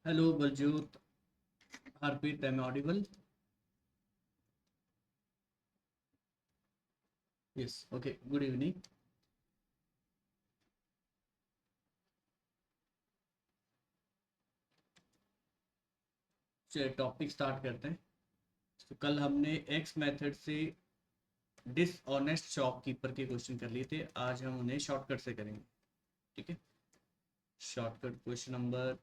Hello Baljot, Harpreet, am audible? Yes, okay, good evening. चलिए topic start करते हैं। तो कल हमने एक्स मेथड से डिसऑनेस्ट शॉपकीपर के क्वेश्चन कर लिए थे, आज हम उन्हें शॉर्टकट से करेंगे। ठीक है, शॉर्टकट क्वेश्चन नंबर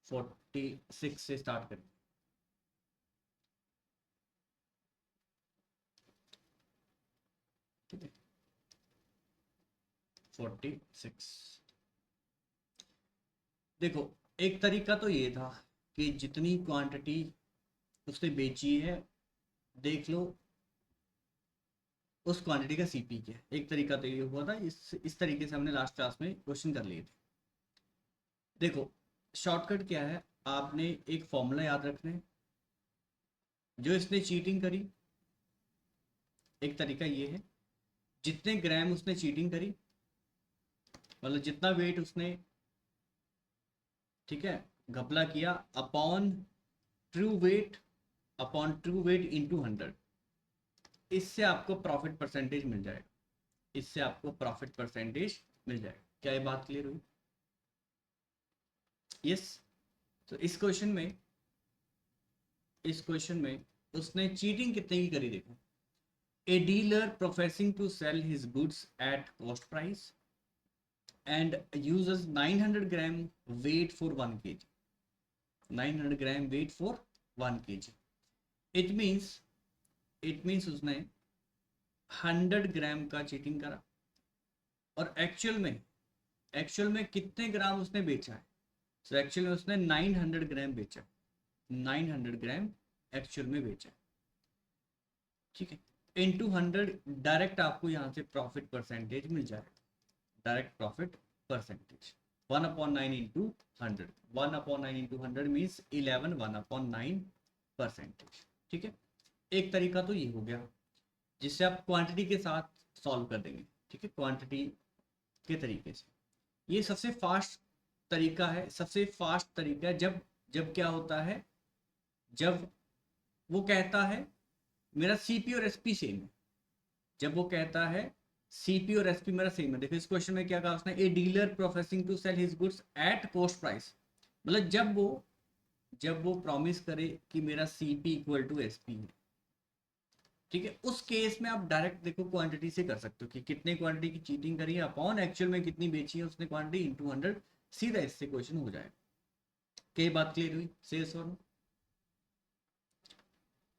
46 से स्टार्ट करें। ठीक है, 46। देखो, एक तरीका तो ये था कि जितनी क्वांटिटी उसने बेची है, देख लो उस क्वांटिटी का सीपी क्या है। एक तरीका तो ये हुआ था, इस तरीके से हमने लास्ट क्लास में क्वेश्चन कर लिए थे। देखो, शॉर्टकट क्या है, आपने एक फॉर्मूला याद रखना है। जो इसने चीटिंग करी, एक तरीका ये है, जितने ग्राम उसने चीटिंग करी, मतलब जितना वेट उसने, ठीक है, घपला किया, upon true weight, upon true weight into 100, इससे आपको प्रॉफिट परसेंटेज मिल जाएगा। इससे आपको प्रॉफिट परसेंटेज मिल जाएगा। क्या ये बात क्लियर हुई? यस। तो इस क्वेश्चन में उसने चीटिंग कितने की करी, देखो। A dealer professing to sell his goods at cost price and uses 900 gram weight for 1 kg. 900 gram weight for 1 kg. It means उसने 100 ग्राम का चीटिंग करा, और एक्चुअल में कितने ग्राम उसने बेचा है? तो एक्चुअल में उसने 900 ग्राम बेचा, 900 ग्राम एक्चुअल में बेचा। ठीक है, इंटू 100, डायरेक्ट आपको यहाँ से प्रॉफिट परसेंटेज मिल जाएगा। Direct profit percentage 1/9 into 100, 1/9 into 100 means 11, 1/9 percentage. ठीक है, एक तरीका तो ये हो गया जिससे आप क्वांटिटी के साथ सॉल्व कर देंगे। ठीक है, क्वांटिटी के तरीके से ये सबसे फास्ट तरीका है। सबसे फास्ट तरीका है जब जब क्या होता है, जब वो कहता है मेरा सीपी और एसपी सेम है। जब वो कहता है सीपी और एसपी मेरा सेम है। देखो इस क्वेश्चन में क्या कहा उसने, a dealer professing to sell his goods at cost price, मतलब जब वो प्रॉमिस करे कि मेरा सीपी इक्वल टू एसपी है। ठीक है, उस केस में आप डायरेक्ट देखो क्वांटिटी से कर सकते हो कि कितने क्वांटिटी की चीटिंग करी है अपॉन एक्चुअल में कितनी बेची है उसने क्वांटिटी इंटू 100, सीधा इससे क्वेश्चन हो जाएगा। क्या बात क्लियर हुई? से और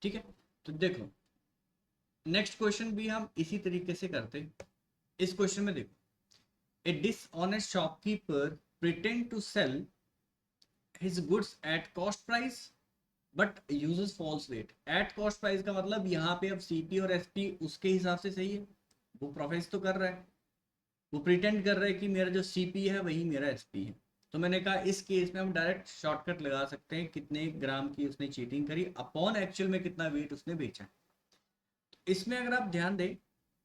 ठीक है, तो देखो नेक्स्ट क्वेश्चन भी हम इसी तरीके से करते हैं। इस क्वेश्चन में देखो, a dishonest shopkeeper pretend to sell his goods at cost price but uses false weight. At cost price का मतलब यहाँ पे अब सीपी और एसपी उसके हिसाब से सही है, वो प्रोफेस तो कर रहा है, वो प्रिटेंड कर रहा है कि मेरा जो सीपी है वही मेरा एसपी है। तो मैंने कहा इस केस में हम डायरेक्ट शॉर्टकट लगा सकते हैं, कितने ग्राम की उसने चीटिंग करी अपॉन एक्चुअल में कितना वेट उसने बेचा है। इसमें अगर आप ध्यान दें,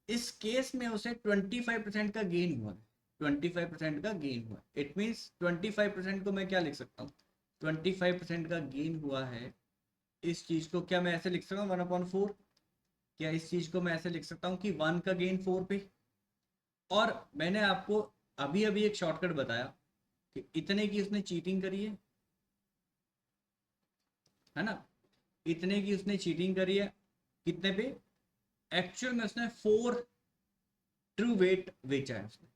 इस केस में उसे 25% का गेन हुआ है। 25% का गेन हुआ, इट मीन्स 25% को मैं क्या लिख सकता हूँ, 25% का गेन हुआ है। इस चीज को क्या मैं ऐसे लिख सकता हूँ 1/4? क्या इस चीज को मैं ऐसे लिख सकता हूँ कि 1 का गेन 4 पे? और मैंने आपको अभी अभी एक शॉर्टकट बताया कि इतने की उसने चीटिंग करी है ना, इतने की उसने चीटिंग करी है, कितने पे? एक्चुअल में उसने 4 ट्रू वेट बेचा है उसने।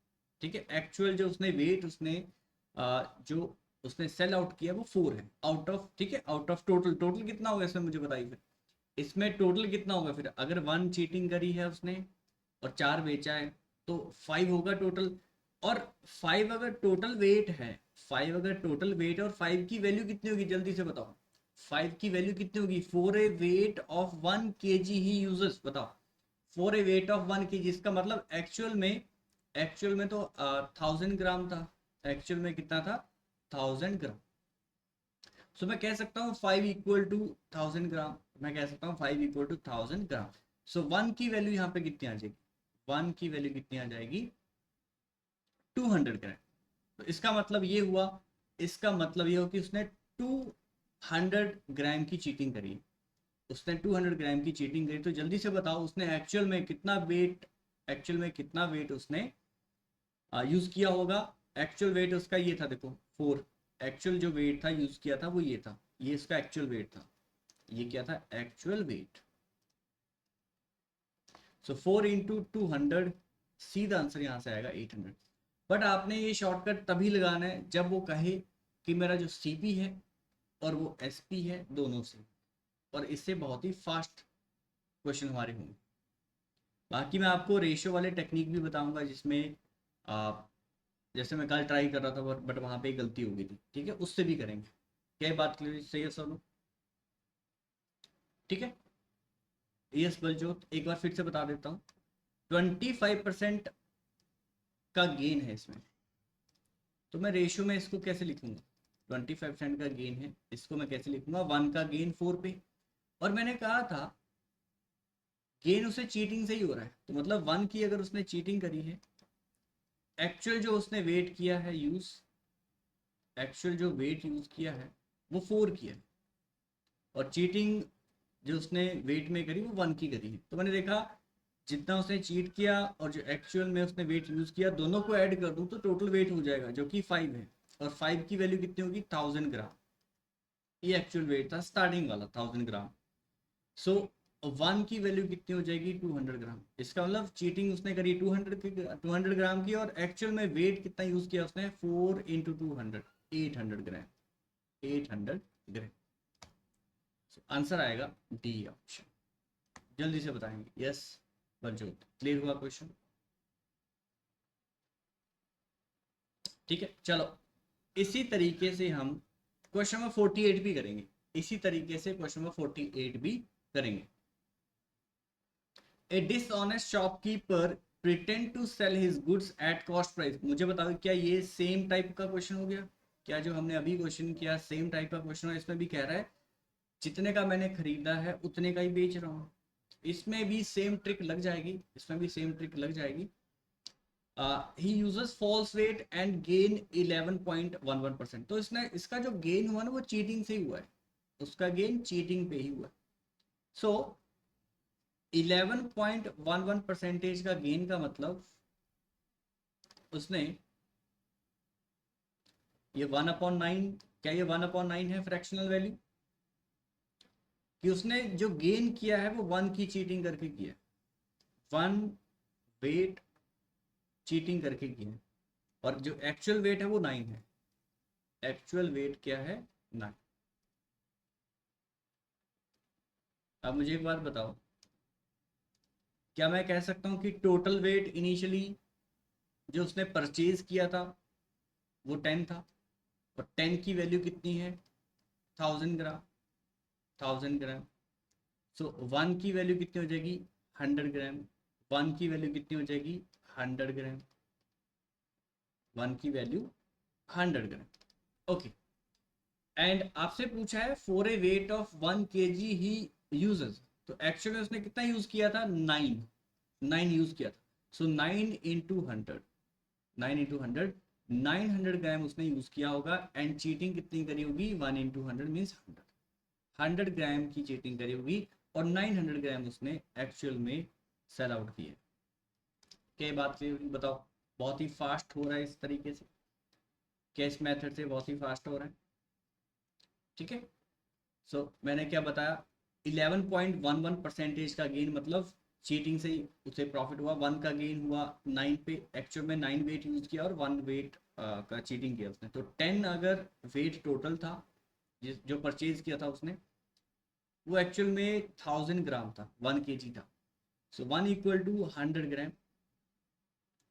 ठीक है, एक्चुअल जो उसने वेट उसने जो उसने सेल आउट किया वो 4 है आउट ऑफ। ठीक है, आउट ऑफ टोटल, टोटल कितना होगा इसमें मुझे बताइए फिर। इसमें टोटल कितना होगा फिर, अगर 1 चीटिंग करी है उसने और 4 बेचा है तो 5 होगा टोटल। और 5 अगर टोटल वेट है, 5 अगर टोटल वेट है और 5 की वैल्यू कितनी होगी जल्दी से बताओ। 5 की वैल्यू कितनी होगी? 4 ए वेट ऑफ 1 केजी ही यूजेस, बताओ। 4 ए वेट ऑफ 1 केजी, इसका मतलब एक्चुअल में तो 1000 ग्राम था। एक्चुअल में कितना था? 1000 ग्राम। सो मैं कह सकता हूँ 5 इक्वल टू 1000 ग्राम, मैं कह सकता हूँ 5 इक्वल टू 1000 ग्राम। सो 1 की वैल्यू यहाँ पे कितनी आ जाएगी? 1 की वैल्यू कितनी आ जाएगी? 200 ग्राम। तो इसका मतलब ये हुआ, इसका मतलब ये हो कि उसने 200 ग्राम की चीटिंग करी, उसने 200 ग्राम की चीटिंग करी। तो जल्दी से बताओ उसने एक्चुअल में कितना वेट, एक्चुअल में कितना वेट उसने यूज किया होगा। एक्चुअल वेट उसका ये था, देखो 4, एक्चुअल जो वेट था यूज किया था वो ये था, ये इसका एक्चुअल वेट था, ये क्या था, एक्चुअल वेट। सो 4 × 200, सीधा आंसर यहाँ से आएगा 800। बट आपने ये शॉर्टकट तभी लगाना है जब वो कहे कि मेरा जो सीपी है और वो एसपी है दोनों से, और इससे बहुत ही फास्ट क्वेश्चन हमारे होंगे। बाकी मैं आपको रेशियो वाले टेक्निक भी बताऊंगा जिसमें आप, जैसे मैं कल ट्राई कर रहा था बट वहाँ पे गलती हो गई थी, ठीक है, उससे भी करेंगे। क्या ये बात क्लियर सही है सब लोग? ठीक है। यस बलजोत, एक बार फिर से बता देता हूँ, 25% का गेन है इसमें। तो मैं रेशियो में इसको कैसे लिखूंगा, 25% का गेन है, इसको मैं कैसे लिखूंगा, 1 का गेन 4 पे। और मैंने कहा था गेन उसे चीटिंग से ही हो रहा है, तो मतलब 1 की अगर उसने चीटिंग करी है, एक्चुअल जो उसने वेट किया है यूज, एक्चुअल जो वेट यूज किया है वो 4 किया है, और चीटिंग जो उसने वेट में करी वो 1 की करी है। तो मैंने देखा जितना उसने चीट किया और जो एक्चुअल में उसने वेट यूज किया, दोनों को ऐड कर दूं तो टोटल वेट हो जाएगा जो कि 5 है। और 5 की वैल्यू कितनी होगी, 1000 ग्राम। ये एक्चुअल वेट था स्टार्टिंग वाला, 1000 ग्राम। सो 1 की वैल्यू कितनी हो जाएगी, 200 ग्राम। इसका मतलब चीटिंग उसने करी 200 ग्राम की, और एक्चुअल में वेट कितना यूज किया उसने, 4 × 200, 800 ग्राम, 800 ग्राम। आंसर आएगा डी ऑप्शन। जल्दी से बताएंगे। यस बलजोत, क्लियर हुआ क्वेश्चन? ठीक है, चलो इसी तरीके से हम क्वेश्चन नंबर 48 भी करेंगे, इसी तरीके से क्वेश्चन नंबर 48 भी करेंगे। A dishonest shopkeeper pretend to sell his goods at cost price. मुझे बताओ क्या ये सेम टाइप का क्वेश्चन हो गया? क्या जो हमने अभी क्वेश्चन किया सेम टाइप का क्वेश्चन है? इसमें भी कह रहा है जितने का मैंने खरीदा है उतने का ही बेच रहा हूँ। इसमें भी सेम ट्रिक लग जाएगी, इसमें भी सेम ट्रिक लग जाएगी। He uses false weight and gain 11.11%। तो इसने, इसका जो गेन हुआ ना वो चीटिंग से ही हुआ है, उसका गेन चीटिंग पे ही हुआ है। सो 11.11% का गेन का मतलब उसने ये 1/9, क्या ये 1/9 है फ्रैक्शनल वैल्यू, कि उसने जो गेन किया है वो 1 की चीटिंग करके किया है, 1 वेट चीटिंग करके किया है, और जो एक्चुअल वेट है वो 9 है। एक्चुअल वेट क्या है, 9। अब मुझे एक बात बताओ, क्या मैं कह सकता हूँ कि टोटल वेट इनिशियली जो उसने परचेज किया था वो 10 था, और 10 की वैल्यू कितनी है, 1000 ग्राम, 1000 ग्राम। सो 1 की वैल्यू कितनी हो जाएगी, 100 ग्राम। 1 की वैल्यू कितनी हो जाएगी, 100 ग्राम। 1 की वैल्यू 100 ग्राम। ओके। एंड आपसे पूछा है for a weight of 1 kg he uses, तो एक्चुअली उसने कितना यूज किया था, 9 यूज किया था। सो 9 × 100, 9 × 100, 900 ग्राम उसने यूज किया होगा। एंड चीटिंग कितनी करी होगी, 1 × 100 मीन्स 100 ग्राम की चीटिंग करी होगी, और 900 ग्राम उसने एक्चुअल में सेल आउट किया। क्या बात क्लियर, बताओ? बहुत ही फास्ट हो रहा है इस तरीके से, कैश मेथड से बहुत ही फास्ट हो रहा है। ठीक है। सो मैंने क्या बताया, 11.11% का गेन, मतलब चीटिंग से ही उसे प्रॉफिट हुआ। 1 का गेन हुआ 9 पे, एक्चुअल में 9 वेट यूज किया और 1 वेट का चीटिंग किया उसने। तो 10 अगर वेट टोटल था जिस जो परचेज किया था उसने, वो एक्चुअल में 1000 ग्राम था, 1 kg था। सो 1 = 100 ग्राम।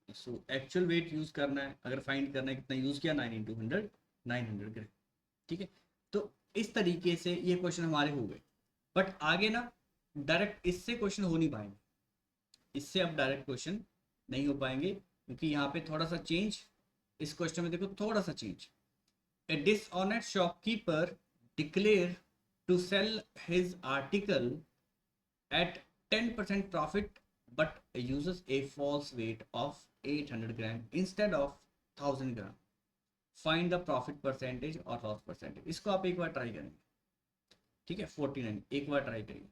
सो एक्चुअल वेट यूज करना है, अगर फाइंड करना है कितना यूज किया, 9 × 100, 900 ग्राम। ठीक है। तो इस तरीके से ये क्वेश्चन हमारे हो गए। बट आगे ना डायरेक्ट इससे क्वेश्चन हो नहीं पाएंगे, इससे अब डायरेक्ट क्वेश्चन नहीं हो पाएंगे, क्योंकि यहाँ पे थोड़ा सा चेंज, इस क्वेश्चन में देखो थोड़ा सा change. A dishonest shopkeeper declare to sell his article at 10% profit but uses a false weight of 800 gram instead of 1000 gram. Find the profit percentage और लॉस परसेंटेज। इसको आप एक बार ट्राई करेंगे, ठीक है, 49 एक बार ट्राई करिए।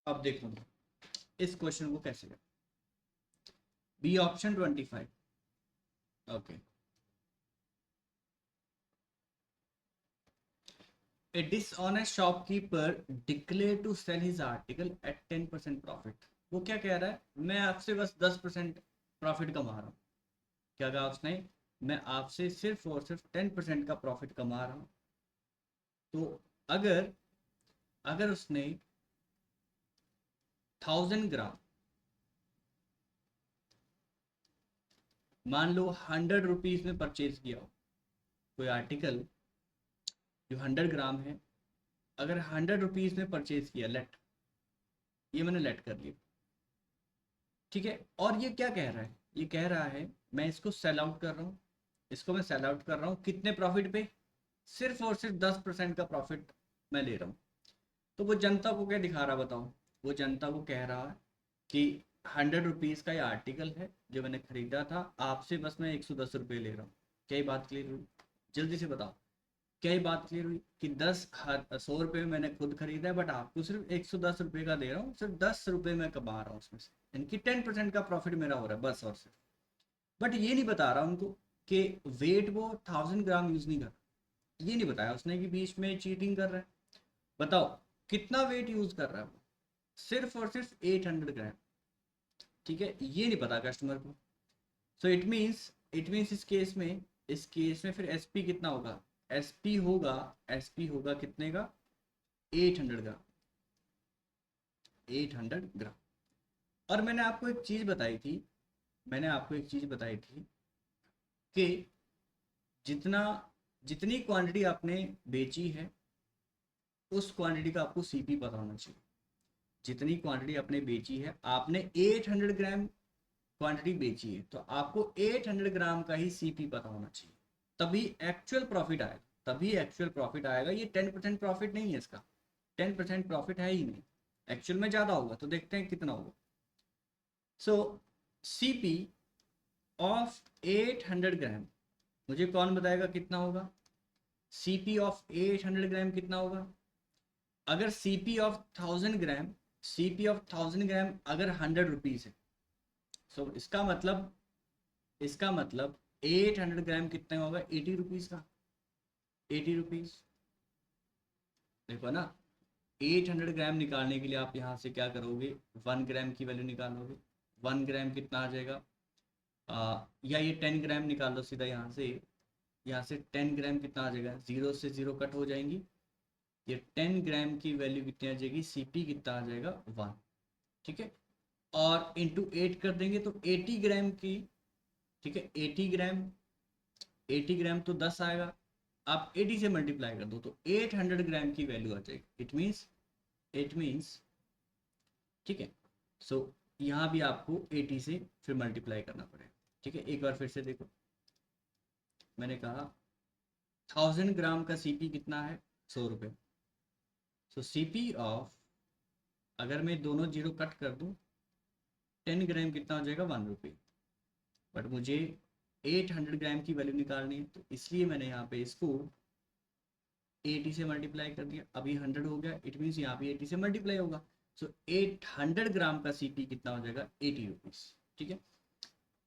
अब देखो इस क्वेश्चन को कैसे करें। B option 25। Okay, a dishonest shopkeeper declared to sell his article at 10% profit। वो क्या कह रहा है, मैं आपसे बस 10% प्रॉफिट कमा रहा हूँ। क्या कहा उसने, मैं आपसे सिर्फ और सिर्फ 10% का प्रॉफिट कमा रहा हूँ। तो अगर अगर उसने 1000 ग्राम, मान लो 100 रुपीज में परचेज किया हो कोई आर्टिकल जो 100 ग्राम है, अगर 100 रुपीज में परचेज किया, लेट, ये मैंने लेट कर लिया, ठीक है। और ये क्या कह रहा है, ये कह रहा है मैं इसको सेल आउट कर रहा हूँ, इसको मैं सेल आउट कर रहा हूँ कितने प्रॉफिट पे, सिर्फ और सिर्फ 10% का प्रॉफिट मैं ले रहा हूँ। तो वो जनता को क्या दिखा रहा बताओ, वो जनता को कह रहा है कि 100 रुपीज़ का ये आर्टिकल है जो मैंने खरीदा था, आपसे बस मैं 110 रुपये ले रहा हूँ। क्या ये बात क्लियर हुई, जल्दी से बताओ, क्या ये बात क्लियर हुई कि 100 रुपये में मैंने खुद खरीदा है, बट आपको सिर्फ 110 रुपये का दे रहा हूँ, सिर्फ 10 रुपये मैं कमा रहा हूँ उसमें से, यानी कि 10% का प्रॉफिट मेरा हो रहा है बस और सिर्फ। बट ये नहीं बता रहा उनको कि वेट वो 1000 ग्राम यूज नहीं कर रहा, ये नहीं बताया उसने कि बीच में चीटिंग कर रहा है। बताओ कितना वेट यूज कर रहा है वो, सिर्फ और सिर्फ 800 ग्राम, ठीक है, ये नहीं पता कस्टमर को। सो इट मीन्स इस केस में फिर एसपी कितना होगा, एसपी होगा कितने का, 800 ग्राम, 800 ग्राम। और मैंने आपको एक चीज बताई थी कि जितना जितनी क्वांटिटी आपने बेची है उस क्वांटिटी का आपको सीपी पता होना चाहिए। जितनी क्वांटिटी आपने बेची है, आपने 800 ग्राम क्वांटिटी बेची है, तो आपको 800 ग्राम का ही सीपी पता होना चाहिए, तभी एक्चुअल प्रॉफिट आएगा, ये 10% प्रॉफिट नहीं है इसका, 10% प्रॉफिट है ही नहीं, एक्चुअल में ज़्यादा होगा। तो देखते हैं कितना होगा। सो सीपी ऑफ 800 ग्राम, मुझे कौन बताएगा कितना होगा, सीपी ऑफ 800 ग्राम कितना होगा। अगर सीपी ऑफ 1000 ग्राम अगर 100 रुपीज़ है, सो इसका मतलब 800 ग्राम कितने होगा, 80 रुपीज़ का, 80 रुपीज़। देखो ना, 800 ग्राम निकालने के लिए आप यहाँ से क्या करोगे, 1 ग्राम की वैल्यू निकालोगे, 1 ग्राम कितना आ जाएगा, या ये 10 ग्राम निकाल लो सीधा, यहाँ से 10 ग्राम कितना आ जाएगा, जीरो से जीरो कट हो जाएंगी, ये 10 ग्राम की वैल्यू कितनी आ जाएगी, सीपी कितना आ जाएगा 1, ठीक है। और इंटू 8 कर देंगे तो 80 ग्राम की, ठीक है, 80 ग्राम तो 10 आएगा, आप 80 से मल्टीप्लाई कर दो तो 800 ग्राम की वैल्यू आ जाएगी। इट मीन्स ठीक है। सो यहाँ भी आपको 80 से फिर मल्टीप्लाई करना पड़ेगा, ठीक है। एक बार फिर से देखो, मैंने कहा 1000 ग्राम का सीपी कितना है, 100 रुपये। सो सीपी ऑफ, अगर मैं दोनों जीरो कट कर दूं, 10 ग्राम कितना हो जाएगा, 1 रुपये। बट मुझे 800 ग्राम की वैल्यू निकालनी है, तो इसलिए मैंने यहाँ पे इसको 80 से मल्टीप्लाई कर दिया। अभी 100 हो गया, इट मीन्स यहाँ पे 80 से मल्टीप्लाई होगा। सो 800 ग्राम का सीपी कितना हो जाएगा, 80 रुपीज़, ठीक है।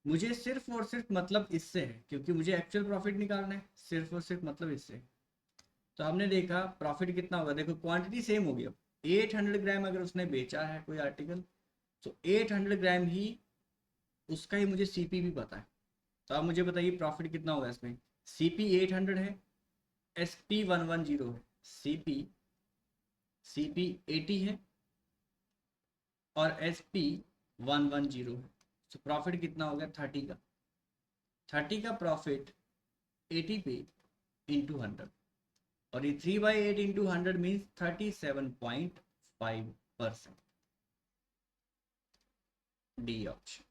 मुझे सिर्फ और सिर्फ मतलब इससे है, क्योंकि मुझे एक्चुअल प्रॉफिट निकालना है, सिर्फ और सिर्फ मतलब इससे है। तो हमने देखा प्रॉफिट कितना होगा, देखो क्वांटिटी सेम होगी। अब 800 ग्राम अगर उसने बेचा है कोई आर्टिकल, तो 800 ग्राम ही उसका ही मुझे सीपी भी पता है। तो आप मुझे बताइए प्रॉफिट कितना होगा इसमें। सीपी 800 है, एसपी 110 है, सीपी 80 है और एसपी 110 है। तो प्रॉफिट कितना हो गया, 30 का। 30 का प्रॉफिट 80 पे इंटू 100, और ये 3/8 into 100 means 37.5%। D option,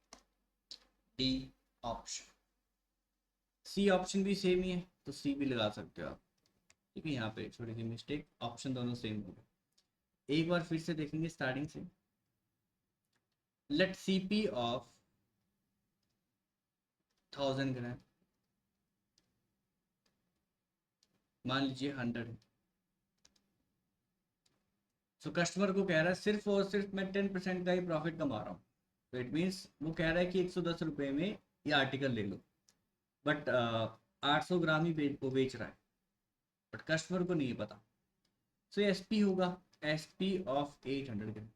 D option. C option भी सेम ही है, तो सी भी लगा सकते हो आप, ठीक है। यहाँ पे छोटी सी मिस्टेक, ऑप्शन दोनों सेम हो गए। एक बार फिर से देखेंगे स्टार्टिंग से। लेट सीपी ऑफ 1000 ग्राम, मान लीजिए 100 है। तो कस्टमर को कह रहा है सिर्फ और सिर्फ मैं 10% का ही प्रॉफिट कमा रहा हूँ। तो इट मीन्स वो कह रहा है कि 110 रुपये में ये आर्टिकल ले लो, बट 800 ग्राम ही वो बेच रहा है, बट कस्टमर को नहीं पता। सो एस पी होगा, एस पी ऑफ 800 ग्राम।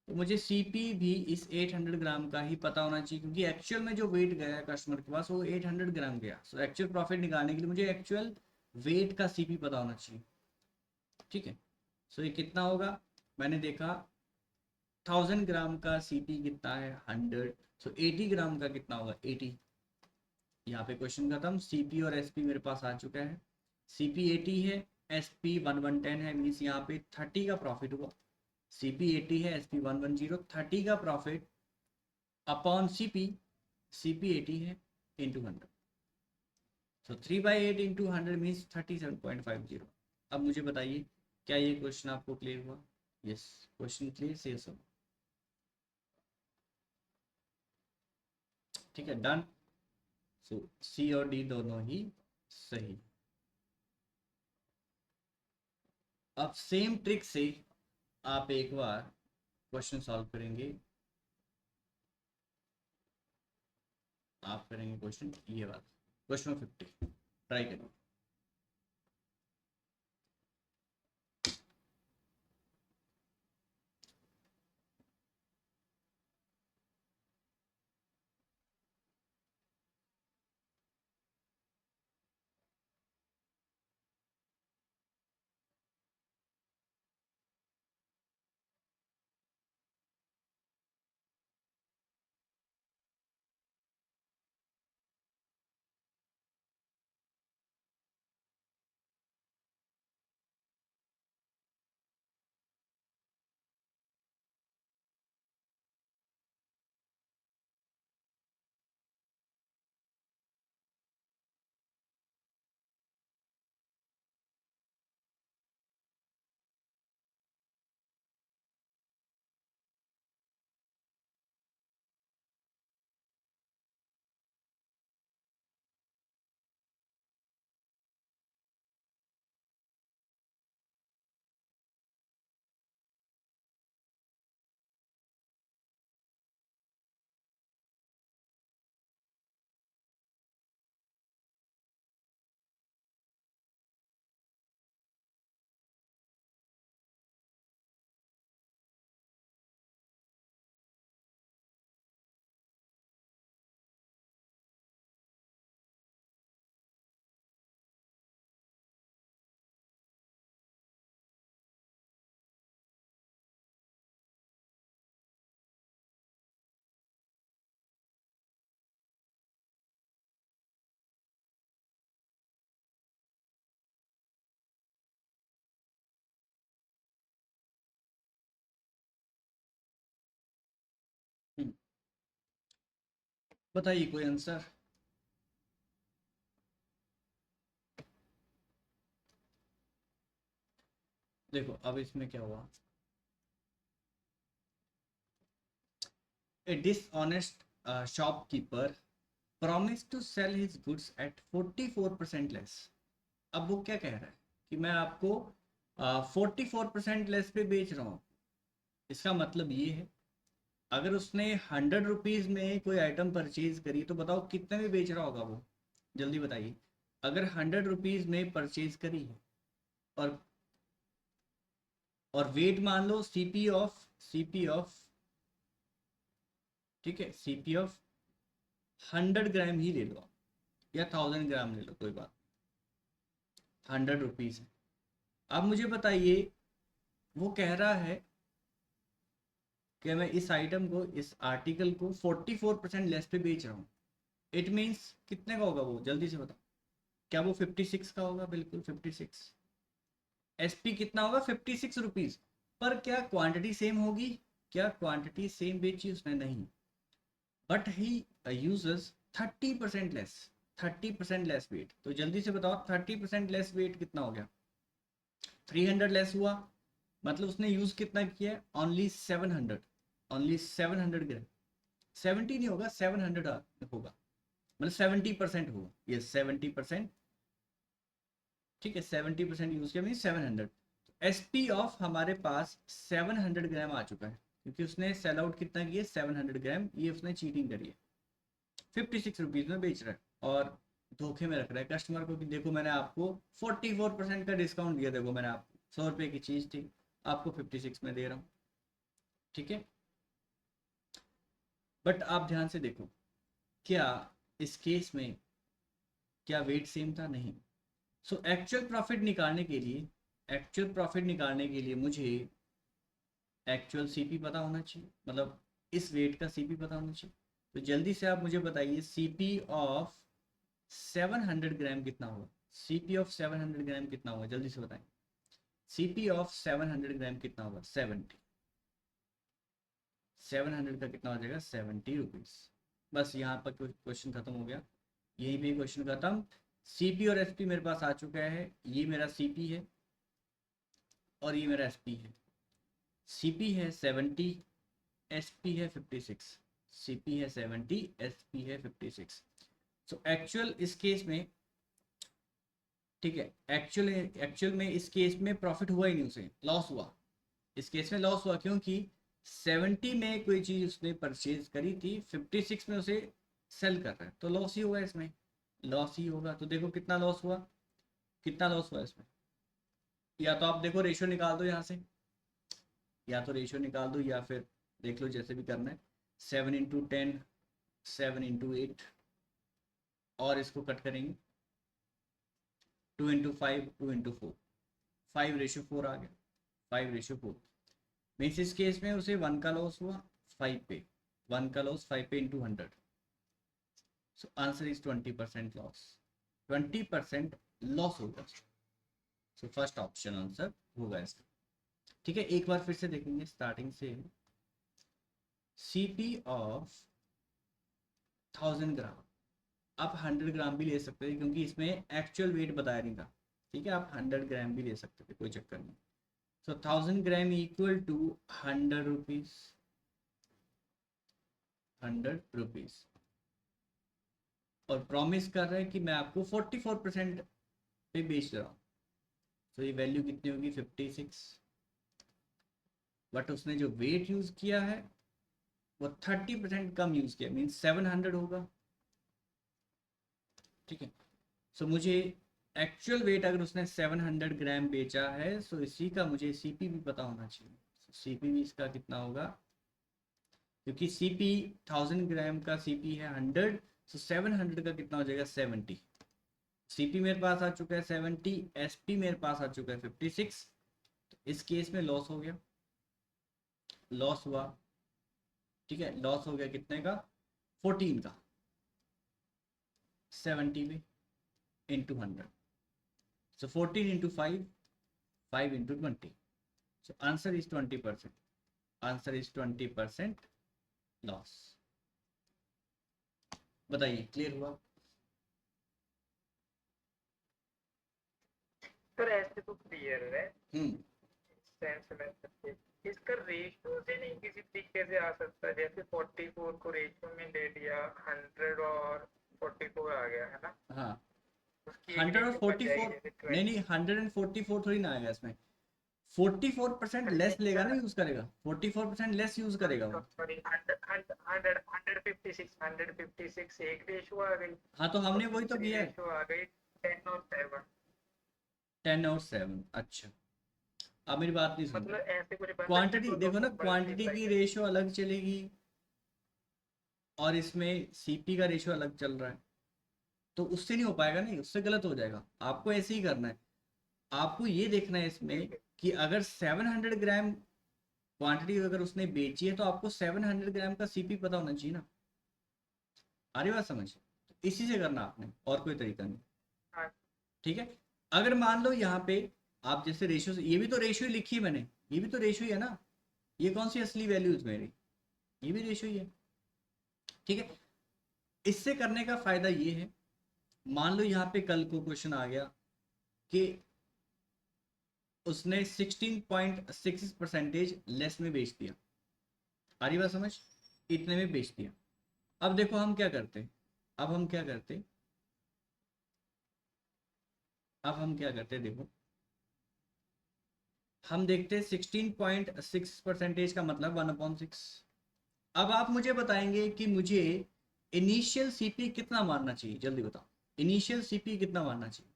तो मुझे सी पी भी इस 800 ग्राम का ही पता होना चाहिए, क्योंकि एक्चुअल में जो वेट गया कस्टमर के पास वो 800 ग्राम गया। सो एक्चुअल प्रॉफिट निकालने के लिए मुझे एक्चुअल वेट का सी पी पता होना चाहिए, ठीक है। सो ये कितना होगा, मैंने देखा 1000 ग्राम का सीपी कितना है, 100। सो 80 ग्राम का कितना होगा, 80। यहाँ पे क्वेश्चन खत्म। सीपी और एसपी मेरे पास आ चुका है। सीपी 80 है, एसपी 1110 है, मीन्स यहाँ पे 30 का प्रॉफिट हुआ। सीपी 80 है, एसपी 110, 30 का प्रॉफिट अपॉन सीपी, सीपी 80 है इंटू 100। सो 3/8 इंटू 100 मीन्स 37.50। अब मुझे बताइए क्या ये क्वेश्चन आपको क्लियर हुआ। यस, क्वेश्चन क्लियर से सब, ठीक है, डन। सो सी और डी दोनों ही सही। अब सेम ट्रिक से आप एक बार क्वेश्चन सॉल्व करेंगे। आप करेंगे क्वेश्चन ये वाला, क्वेश्चन 50, ट्राई करेंगे। बताइए कोई आंसर। देखो अब इसमें क्या हुआ, ए dishonest shopkeeper promised to sell his goods at 44% less. अब वो क्या कह रहा है कि मैं आपको 44% लेस पे बेच रहा हूँ। इसका मतलब ये है, अगर उसने 100 रुपीज़ में कोई आइटम परचेज करी तो बताओ कितने में बेच रहा होगा वो, जल्दी बताइए। अगर 100 रुपीज़ में परचेज करी है और वेट मान लो सीपी ऑफ, ठीक है, सीपी ऑफ 100 ग्राम ही ले लो आप, या 1000 ग्राम ले लो, कोई बात, 100 रुपीज़ है। अब मुझे बताइए, वो कह रहा है कि मैं इस आइटम को, इस आर्टिकल को 44% लेस पे बेच रहा हूँ। इट मीन्स कितने का होगा वो, जल्दी से बताओ। क्या वो 56 का होगा? बिल्कुल 56। एसपी कितना होगा? 56 रुपीज़। पर क्या क्वांटिटी सेम होगी? क्या क्वांटिटी सेम बेची उसने? नहीं। But he uses 30% less, 30% less weight. तो जल्दी से बताओ 30% लेस वेट कितना हो गया? 300 लेस हुआ, मतलब उसने यूज कितना किया है? ओनली 700, ओनली 700 ग्राम। 70 नहीं होगा, 700 होगा, मतलब 70% होगा, ये 70%। ठीक है, 70% यूज किया मीन 700। एस पी ऑफ हमारे पास 700 ग्राम आ चुका है, क्योंकि उसने सेल आउट कितना किया? 700 ग्राम। ये उसने चीटिंग करी है, 56 रुपीज़ में बेच रहा है और धोखे में रख रहा है कस्टमर को कि देखो मैंने आपको 44% का डिस्काउंट दिया, देखो मैंने आपको 100 रुपये की चीज़ थी, आपको 56 में दे रहा हूँ। ठीक है, बट आप ध्यान से देखो, क्या इस केस में क्या वेट सेम था? नहीं। सो एक्चुअल प्रॉफिट निकालने के लिए, एक्चुअल प्रॉफिट निकालने के लिए मुझे एक्चुअल सीपी पता होना चाहिए, मतलब इस वेट का सीपी पता होना चाहिए। तो जल्दी से आप मुझे बताइए, सीपी ऑफ 700 ग्राम कितना होगा? सीपी ऑफ 700 ग्राम कितना होगा, जल्दी से बताएं। सीपी ऑफ 700 ग्राम कितना होगा? 70। 700 का कितना हो जाएगा? 70 रुपीज़। बस यहाँ पर क्वेश्चन खत्म हो गया, यही भी क्वेश्चन खत्म। सीपी और एसपी मेरे पास आ चुका है, ये मेरा सीपी है और ये मेरा एसपी है। सीपी है 70, एसपी है 56। सीपी है 70, एसपी है 56। सो एक्चुअल इस केस में, ठीक है, एक्चुअल एक्चुअल में इस केस में प्रॉफिट हुआ ही नहीं, उसे लॉस हुआ। इस केस में लॉस हुआ क्योंकि 70 में कोई चीज़ उसने परचेज करी थी, 56 में उसे सेल कर रहा है, तो लॉस ही होगा इसमें, लॉस ही होगा। तो देखो कितना लॉस हुआ, कितना लॉस हुआ इसमें। या तो आप देखो रेशियो निकाल दो यहाँ से, या तो रेशियो निकाल दो या फिर देख लो जैसे भी करना है। 7 × 10, 7 × 8, और इसको कट करेंगे 2 × 5, 2 × 4, 5/4 आ गया, 5/4। मीन्स इस केस में उसे 1 का लॉस हुआ 5 पे, 1 का लॉस 5 पे into 100। So answer is 20% loss, 20% loss होगा। सो फर्स्ट ऑप्शन आंसर होगा इसका। ठीक है, एक बार फिर से देखेंगे स्टार्टिंग से। सीपी ऑफ 1000 ग्राम, आप 100 ग्राम भी ले सकते थे क्योंकि इसमें एक्चुअल वेट बताया नहीं था। ठीक है, आप 100 ग्राम भी ले सकते थे, कोई चक्कर नहीं। So 1000 gram equal to 100 rupees, 100 rupees. और प्रॉमिस कर रहे हैं कि मैं आपको 44% पे बेच रहा हूँ। तो ये वैल्यू कितनी होगी? 56। बट उसने जो वेट यूज किया है वो 30% कम यूज किया, मीन्स 700 होगा। ठीक है, सो मुझे एक्चुअल वेट, अगर उसने 700 ग्राम बेचा है, सो इसी का मुझे सीपी भी पता होना चाहिए। सीपी भी इसका कितना होगा, क्योंकि सीपी 1000 ग्राम का सीपी है 100, सो 700 का कितना हो जाएगा? 70। सीपी मेरे पास आ चुका है 70, एसपी मेरे पास आ चुका है 56। तो इस केस में लॉस हो गया, लॉस हुआ। ठीक है, लॉस हो गया कितने का? 14 का, 70 में into 100। So 14 × 5, 5 × 20। So answer is 20%. Answer is 20% loss. बताइए, क्लियर हुआ? सर ऐसे तो क्लियर है, हम्म। सेंस में सकते, इसका रेशियो से नहीं किसी तरीके से आ सकता, जैसे 44 को रेशियो में ले लिया, 100 और 44 आ गया है ना, हाँ, उसकी एक 100 और रेशियो बच जाएगी 44, जैसे नहीं 20। नहीं, 144 थोड़ी ना आएगा इसमें। 44% लेस लेगा ना, यूज करेगा, 44% लेस यूज करेगा वो। सॉरी, 156 एक रेशियो आ गई, हाँ, तो हमने और वही तो दूसरी किया है। रेशियो आ गई 10 और 7। 10 और 7, अच्छा। अब मेरी बात नहीं सुन रहे। मतलब ऐसे कुछ बन सकते क्वांटिटी दोनों देखो ना, को क्वांटिटी मल्टीप्लाई की करके। रेशियो अलग चलेगी, और इसमें सीपी का रेशियो अलग चल रहा है, तो उससे नहीं हो पाएगा, नहीं, उससे गलत हो जाएगा। आपको ऐसे ही करना है। आपको ये देखना है इसमें ठीक है। कि अगर 700 ग्राम क्वांटिटी अगर उसने बेची है, तो आपको 700 ग्राम का सीपी पता होना चाहिए ना। आ रही बात समझ? इसी से करना आपने, और कोई तरीका नहीं। हाँ। ठीक है। अगर मान लो यहाँ पे आप जैसे रेशियो से, ये भी तो रेशियो लिखी है मैंने, ये भी तो रेशियो ही है ना। ये कौन सी असली वैल्यूज मेरी, ये भी रेशियो ही है। ठीक है। इससे करने का फायदा ये है, मान लो यहाँ पे कल को क्वेश्चन आ गया कि उसने 16.6% लेस में बेच दिया। आ रही बात समझ? इतने में बेच दिया। अब देखो हम क्या करते, अब हम क्या करते अब हम क्या करते देखो, हम देखते 16.6% का मतलब 1/6। अब आप मुझे बताएंगे कि मुझे इनिशियल सीपी कितना मारना चाहिए, जल्दी बताओ। इनिशियल सीपी कितना मारना चाहिए,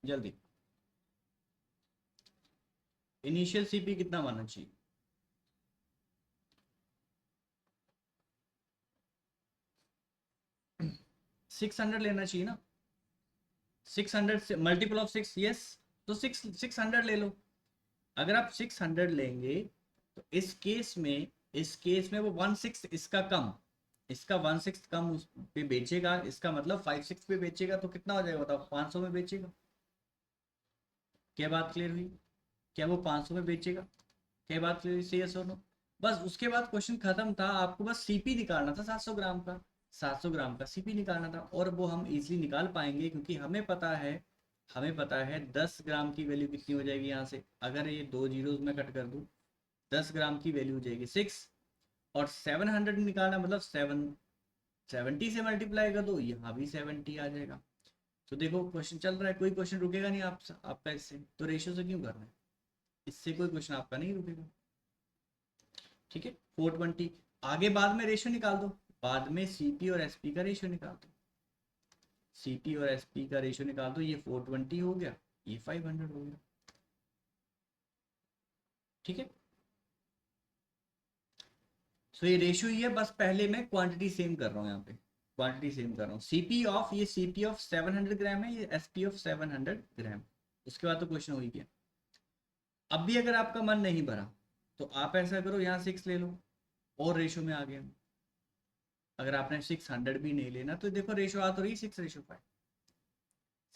जल्दी। इनिशियल सीपी कितना मारना चाहिए? 600 लेना चाहिए ना। 600 से मल्टीपल ऑफ 6, यस। तो 600 ले लो। अगर आप 600 लेंगे, तो इस केस में वो 1/6 इसका कम, इसका 1/6 कम उस पे बेचेगा, इसका मतलब 5/6 पे बेचेगा, तो कितना हो जाएगा बताओ? 500 में बेचेगा। क्या बात क्लियर हुई? क्या वो 500 में बेचेगा? क्या बात क्लियर हुई? सही है, सुनो। बस उसके बाद क्वेश्चन खत्म था, आपको बस सीपी निकालना था 700 ग्राम का। 700 ग्राम का सीपी निकालना था, और वो हम इजीली निकाल पाएंगे, क्योंकि हमें पता है 10 ग्राम की वैल्यू कितनी हो जाएगी यहाँ से, अगर ये दो जीरोज में कट कर दूँ, 10 ग्राम की वैल्यू हो जाएगी 6। और 700 निकालना मतलब 70 से मल्टीप्लाई कर दो, यहाँ भी 70 आ जाएगा। तो देखो क्वेश्चन चल रहा है, कोई क्वेश्चन रुकेगा नहीं आपका इससे, तो रेशियो से क्यों कर रहे हैं? इससे कोई क्वेश्चन आपका नहीं रुकेगा। ठीक है। 420, आगे बाद में रेशियो निकाल दो, बाद में सीपी और एसपी का रेशियो निकाल दो। सीपी और एसपी का रेशियो निकाल दो, ये 420 हो गया, ये 500 हो गया। ठीक है। सो ये रेशियो ही है, बस पहले मैं क्वांटिटी सेम कर रहा हूँ यहाँ पे, क्वांटिटी सेम कर रहा हूँ। ये सीपी ऑफ 700 ग्राम है, ये एसपी ऑफ 700 ग्राम। उसके बाद तो क्वेश्चन हो ही गया। अब भी अगर आपका मन नहीं भरा, तो आप ऐसा करो, यहाँ 6 ले लो, और रेशियो में आ गया। अगर आपने 600 भी नहीं लेना, तो देखो रेशियो आ तो रही 6:5,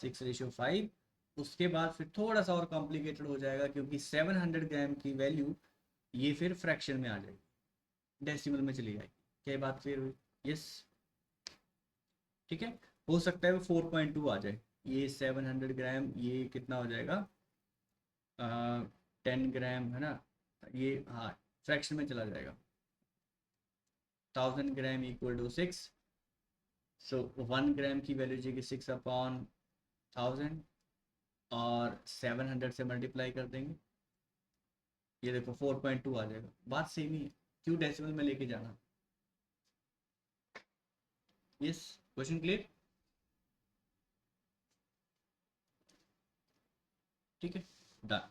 6:5। उसके बाद फिर थोड़ा सा और कॉम्प्लिकेटेड हो जाएगा, क्योंकि 700 ग्राम की वैल्यू ये फिर फ्रैक्शन में आ जाएगी, डेसिमल में चली जाएगी। क्या बात क्लियर हुई? यस। ठीक है। हो सकता है वो 4.2 आ जाए। ये 700 ग्राम, ये कितना हो जाएगा? 10 ग्राम है ना, ये हाँ, फ्रैक्शन में चला जाएगा। 1000 ग्राम इक्वल टू 6। सो 1 ग्राम की वैल्यू जाएगी 6/1000, और 700 से मल्टीप्लाई कर देंगे, ये देखो 4.2 आ जाएगा। बात सेम ही है, क्यों डेसिमल में लेके जाना? यस। Question clear? ठीक है, डन।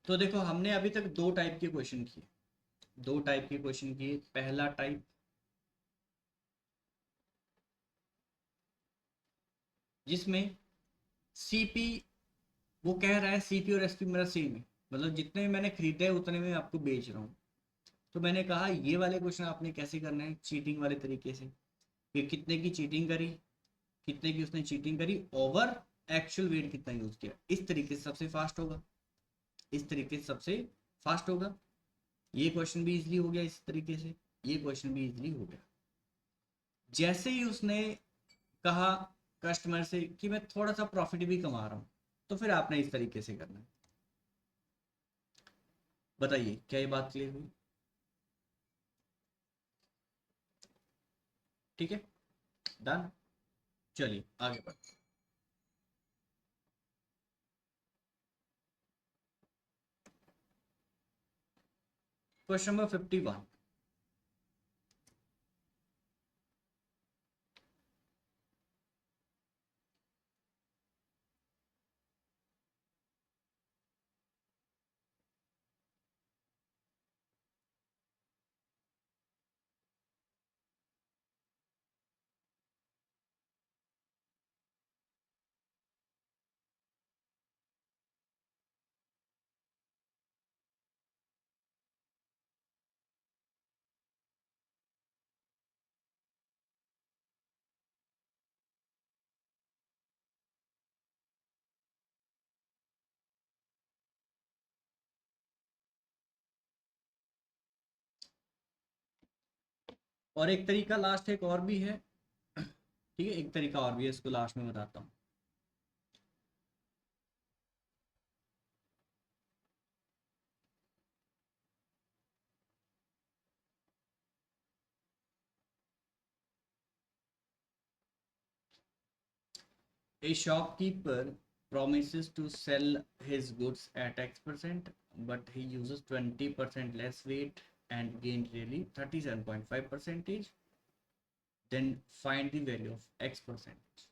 तो देखो हमने अभी तक दो टाइप के क्वेश्चन किए, दो टाइप के क्वेश्चन किए। पहला टाइप, जिसमें सीपी, वो कह रहा है सीपी और एसपी मेरा सेम है, मतलब जितने मैंने खरीदे हैं उतने में आपको बेच रहा हूँ। तो मैंने कहा ये वाले क्वेश्चन आपने कैसे करने हैं, चीटिंग वाले तरीके से, कि कितने की चीटिंग करी, कितने की उसने चीटिंग करी, ओवर एक्चुअल वेट कितना यूज किया, इस तरीके से सबसे फास्ट होगा, इस तरीके से सबसे फास्ट होगा। ये क्वेश्चन भी इजीली हो गया इस तरीके से, ये क्वेश्चन भी इजीली हो गया। जैसे ही उसने कहा कस्टमर से कि मैं थोड़ा सा प्रॉफिट भी कमा रहा हूं, तो फिर आपने इस तरीके से करना है। बताइए क्या ये बात क्लियर हुई? ठीक है, डन। चलिए आगे बढ़ते। Question number 51। और एक तरीका लास्ट एक और भी है, ठीक है, एक तरीका और भी है, इसको लास्ट में बताता हूँ। A shopkeeper promises to sell his goods at X%, but he uses 20% less weight and gained really 37.5 percentage. Then find the value of X percentage.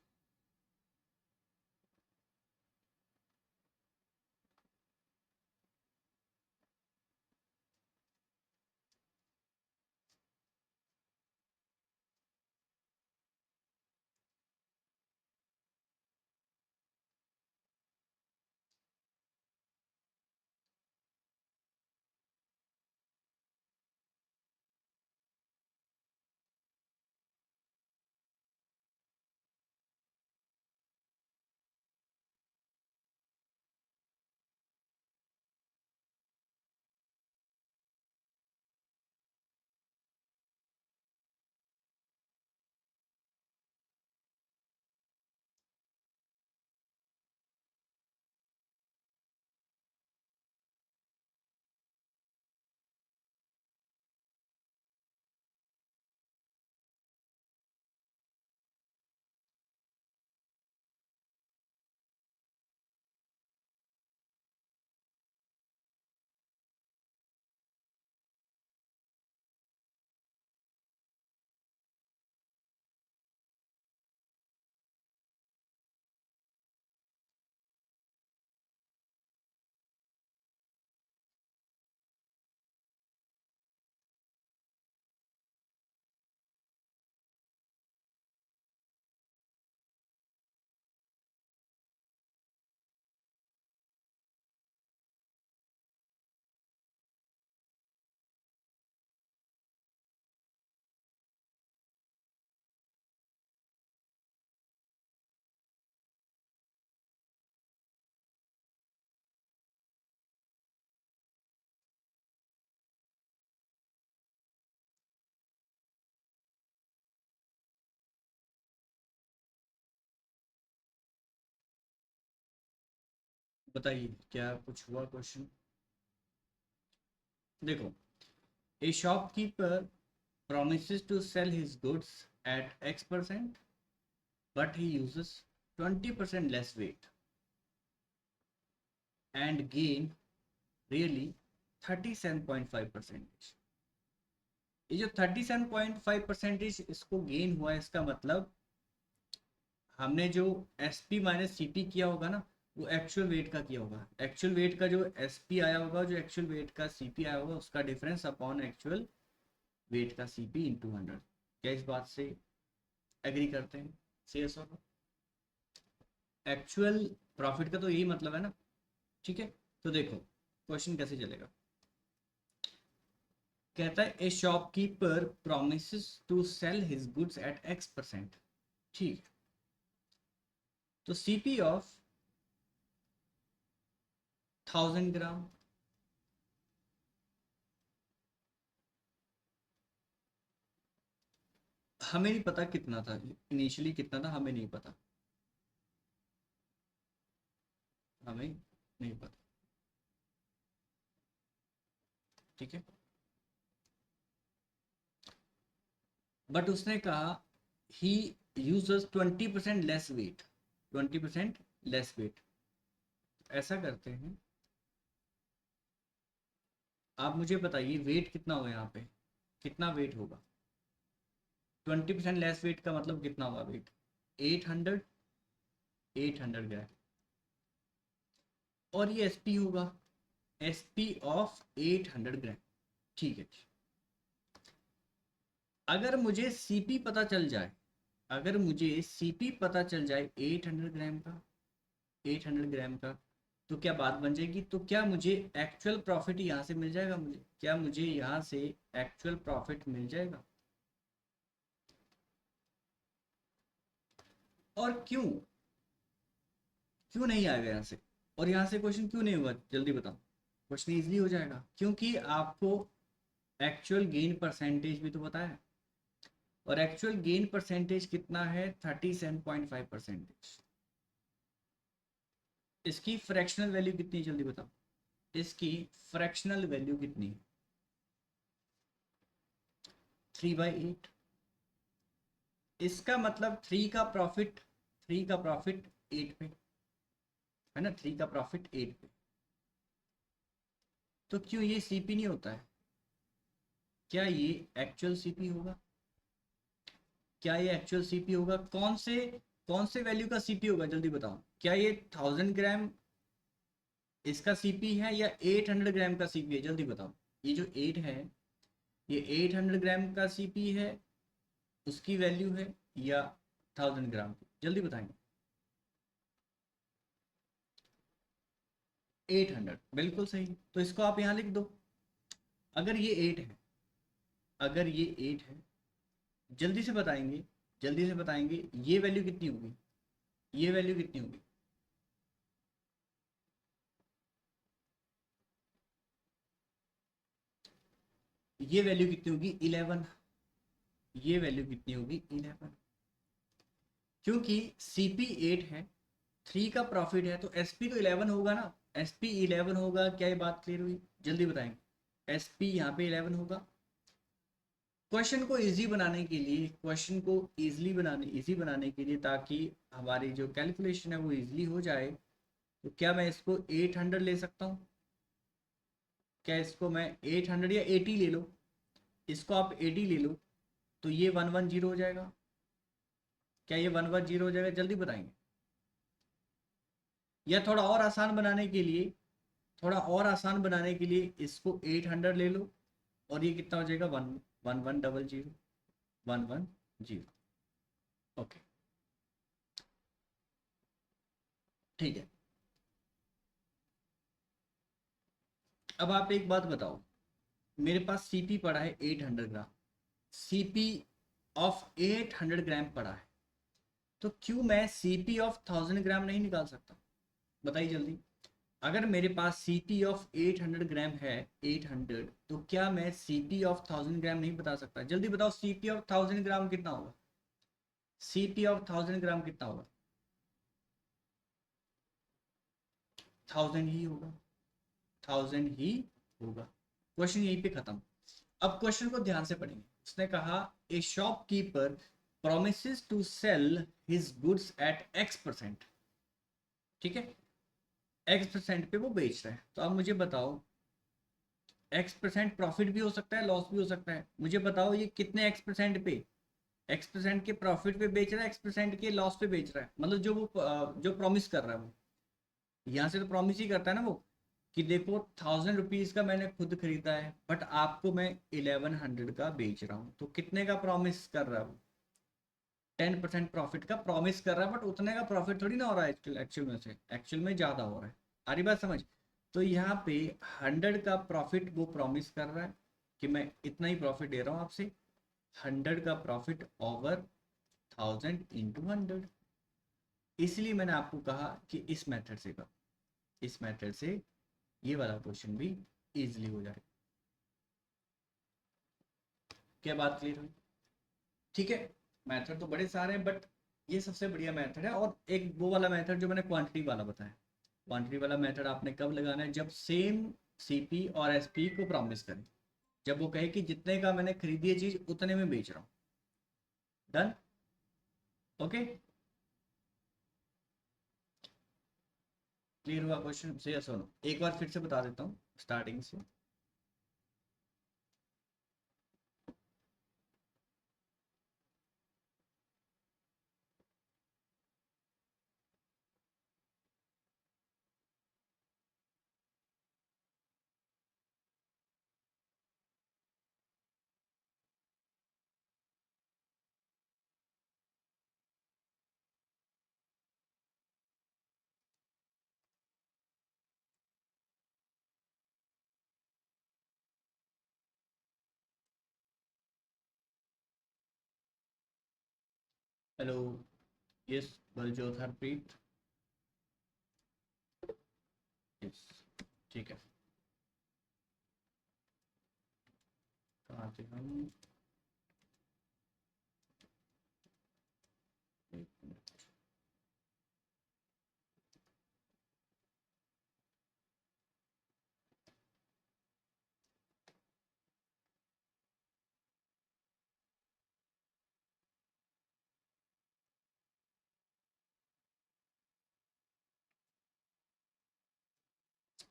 बताइए क्या कुछ हुआ क्वेश्चन? देखो, a shopkeeper promises to sell his goods at X%, but he uses 20% less weight and gain really 37.5 percentage. ये जो 37.5 percentage इसको gain हुआ है, इसका मतलब हमने जो S P minus C P किया होगा ना, वो एक्चुअल वेट का किया होगा। एक्चुअल वेट का जो एस पी आया होगा, जो एक्चुअल वेट का सी पी आया होगा, उसका डिफरेंस अपॉन एक्चुअल वेट का सी पी इंटू 100। क्या इस बात से एग्री करते हैं? सी एस और एक्चुअल प्रॉफिट का तो यही मतलब है ना। ठीक है, तो देखो क्वेश्चन कैसे चलेगा। कहता है a shopkeeper promises to sell his goods at X%। ठीक है, तो सीपी ऑफ 1000 ग्राम हमें नहीं पता कितना था, इनिशियली कितना था हमें नहीं पता, हमें नहीं पता, ठीक है। बट उसने कहा he uses 20% less weight, 20% less weight. ऐसा करते हैं, आप मुझे बताइए वेट कितना होगा यहाँ पे, कितना वेट होगा? 20% लेस वेट का मतलब कितना होगा वेट? 800, 800 ग्राम। और ये एसपी होगा, एसपी ऑफ 800 ग्राम, ठीक है। अगर मुझे सीपी पता चल जाए, अगर मुझे सीपी पता चल जाए 800 ग्राम का, 800 ग्राम का, तो क्या बात बन जाएगी? तो क्या मुझे एक्चुअल प्रॉफिट यहाँ से मिल जाएगा? मुझे क्या, मुझे यहाँ से एक्चुअल प्रॉफिट मिल जाएगा? और क्यों, क्यों नहीं आएगा यहाँ से? और यहाँ से क्वेश्चन क्यों नहीं होगा, जल्दी बताओ। क्वेश्चन इजीली हो जाएगा, क्योंकि आपको एक्चुअल गेन परसेंटेज भी तो पता है, और एक्चुअल गेन परसेंटेज कितना है? 37.5%। इसकी फ्रैक्शनल वैल्यू कितनी है, जल्दी बताओ। इसकी फ्रैक्शनल वैल्यू कितनी है? 3/8। इसका मतलब थ्री का प्रॉफिट 8 पे है ना, 3 का प्रॉफिट 8 पे। तो क्यों ये सीपी नहीं होता है? क्या ये एक्चुअल सीपी होगा? क्या ये एक्चुअल सीपी होगा? कौन से वैल्यू का सीपी होगा, जल्दी बताओ। क्या ये 1000 ग्राम इसका सीपी है, या 800 ग्राम का सीपी है? जल्दी बताओ। ये जो 8 है, ये 800 ग्राम का सीपी है, उसकी वैल्यू है, या 1000 ग्राम की? जल्दी बताएंगे। 800, बिल्कुल सही। तो इसको आप यहाँ लिख दो। अगर ये 8 है, अगर ये 8 है, जल्दी से बताएंगे, जल्दी से बताएंगे, ये वैल्यू कितनी होगी? ये वैल्यू कितनी होगी? ये वैल्यू कितनी होगी? 11। ये वैल्यू कितनी होगी? 11। क्योंकि सीपी 8 है, 3 का प्रॉफिट है, तो एसपी तो 11 होगा ना। एसपी 11 होगा, क्या ये बात क्लियर हुई? जल्दी बताएंगे। एसपी यहाँ पे 11 होगा। क्वेश्चन को इजी बनाने के लिए, क्वेश्चन को इजी बनाने के लिए, ताकि हमारी जो कैलकुलेशन है वो इजीली हो जाए, तो क्या मैं इसको 800 ले सकता हूँ? क्या इसको मैं 800 या 80 ले लो? इसको आप 80 ले लो, तो ये 110 हो जाएगा। क्या ये 110 हो जाएगा? जल्दी बताएंगे। या थोड़ा और आसान बनाने के लिए, थोड़ा और आसान बनाने के लिए इसको 800 ले लो, और ये कितना हो जाएगा? 1100, 110। ओके, ठीक है। अब आप एक बात बताओ, मेरे पास सीपी पड़ा है 800 ग्राम, सीपी ऑफ 800 ग्राम पड़ा है, तो क्यों मैं सीपी ऑफ 1000 ग्राम नहीं निकाल सकता? बताइए जल्दी। अगर मेरे पास सीपी ऑफ 800 ग्राम है, 800, तो क्या मैं सीपी ऑफ 1000 ग्राम नहीं बता सकता? जल्दी बताओ, सीपी ऑफ 1000 ग्राम कितना होगा? सीपी ऑफ 1000 ग्राम कितना होगा? 1000 ही होगा, 1000 ही होगा। क्वेश्चन यहीं पे खत्म। अब क्वेश्चन को ध्यान से पढ़ेंगे। उसने कहा a shopkeeper promises to sell his goods at X%, ठीक है, X% पे वो बेच रहा है। तो अब मुझे बताओ, X% प्रॉफिट भी हो सकता है, लॉस भी हो सकता है। मुझे बताओ ये कितने X% पे, X% के प्रॉफिट पे बेच रहा है, X% के लॉस पे बेच रहा है? मतलब जो वो जो प्रॉमिस कर रहा है वो, यहाँ से तो प्रॉमिस ही करता है ना वो, कि देखो 1000 रुपीज का मैंने खुद खरीदा है, बट आपको मैं 1100 का बेच रहा हूँ। तो कितने का प्रॉमिस कर रहा है वो? 10% प्रॉफिट का प्रॉमिस कर रहा है, बट उतने का प्रॉफिट थोड़ी ना हो रहा है एक्चुअल एक्चुअल में से, एक्चुअल में ज़्यादा हो रहा है। आ रही बात समझ? तो यहाँ पे 100 का प्रॉफिट वो प्रॉमिस कर रहा है कि मैं इतना ही प्रॉफिट दे रहा हूँ आपसे, 100 का प्रॉफिट ओवर 1000 × 100। इसलिए मैंने आपको कहा कि इस मेथड से कर, इस मेथड से ये वाला क्वेश्चन भी इजीली हो जाए। क्या बात क्लियर हुई? ठीक है, मेथड तो बड़े सारे हैं बट ये सबसे बढ़िया मेथड है। और एक वो वाला मेथड जो मैंने क्वांटिटी वाला बताया, क्वांटिटी वाला मेथड आपने कब लगाना है, जब सेम सीपी और एसपी को प्रॉमिस करें, जब वो कहे कि जितने का मैंने खरीदी है चीज उतने में बेच रहा हूँ। डन, ओके, क्लियर हुआ क्वेश्चन से या सुनो, एक बार फिर से बता देता हूँ स्टार्टिंग से। Hello, yes, Baljot Harpreet, yes, ठीक है, कहाँ थे हम, एक मिनट।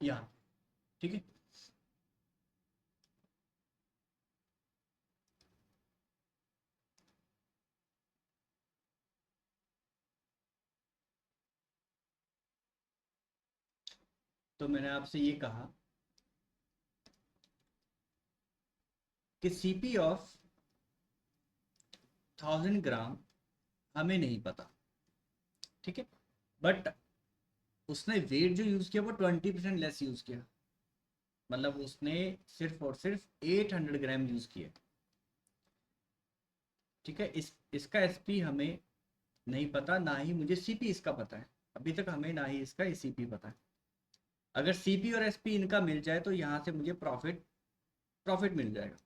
यहाँ, ठीक है, तो मैंने आपसे ये कहा कि सीपी ऑफ 1000 ग्राम हमें नहीं पता, ठीक है, बट उसने वेट जो यूज किया वो 20% लेस यूज किया, मतलब उसने सिर्फ और सिर्फ 800 ग्राम यूज किया, ठीक है। इसका एसपी हमें नहीं पता, ना ही मुझे सीपी इसका पता है, अभी तक हमें ना ही इसका सीपी पता है। अगर सीपी और एसपी इनका मिल जाए तो यहाँ से मुझे प्रॉफिट प्रॉफिट मिल जाएगा।